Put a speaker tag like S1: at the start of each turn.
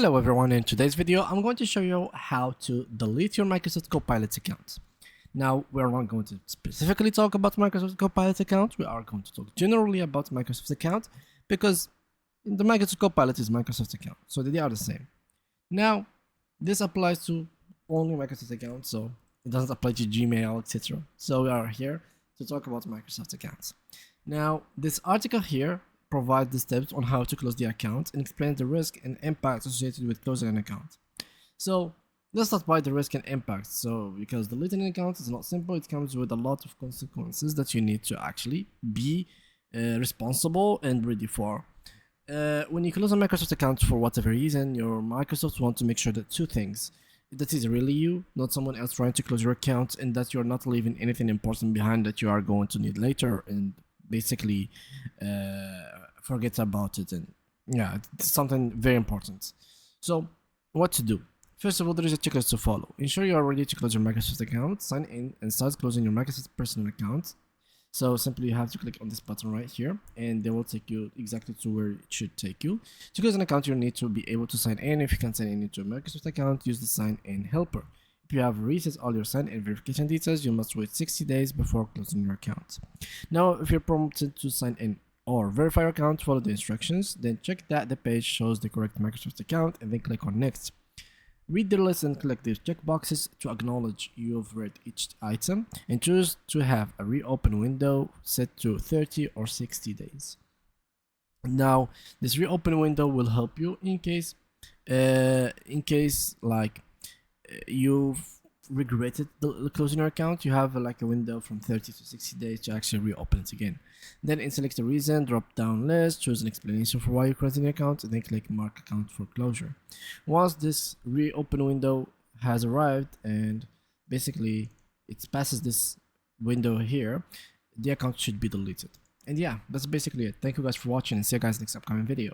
S1: Hello everyone, in today's video I'm going to show you how to delete your Microsoft Copilot account. Now we're not going to specifically talk about Microsoft Copilot account, we are going to talk generally about Microsoft account because the Microsoft Copilot is Microsoft account, so they are the same. Now this applies to only Microsoft account, so it doesn't apply to Gmail, etc. So we are here to talk about Microsoft accounts. Now this article here provide the steps on how to close the account and explain the risk and impact associated with closing an account. So let's start by the risk and impact. So because deleting an account is not simple, it comes with a lot of consequences that you need to actually be responsible and ready for. When you close a Microsoft account for whatever reason, your Microsoft want to make sure that two things: that is really you, not someone else trying to close your account, and that you're not leaving anything important behind that you are going to need later and basically forget about it. And yeah, it's something very important. So what to do? First of all, there is a checklist to follow. Ensure you are ready to close your Microsoft account, sign in and start closing your Microsoft personal account. So simply you have to click on this button right here and they will take you exactly to where it should take you. To close an account, you need to be able to sign in. If you can't sign in into a Microsoft account, use the sign in helper. If you have reset all your sign-in verification details, you must wait 60 days before closing your account. Now, if you're prompted to sign in or verify your account, follow the instructions, then check that the page shows the correct Microsoft account and then click on next. Read the list and click the checkboxes to acknowledge you've read each item and choose to have a reopen window set to 30 or 60 days. Now, this reopen window will help you in case like you've regretted closing your account. You have like a window from 30 to 60 days to actually reopen it again. Then select the reason, drop down list, choose an explanation for why you're closing the account, and then click mark account for closure. Once this reopen window has arrived and basically it passes this window here, the account should be deleted. And yeah, that's basically it. Thank you guys for watching and see you guys next upcoming video.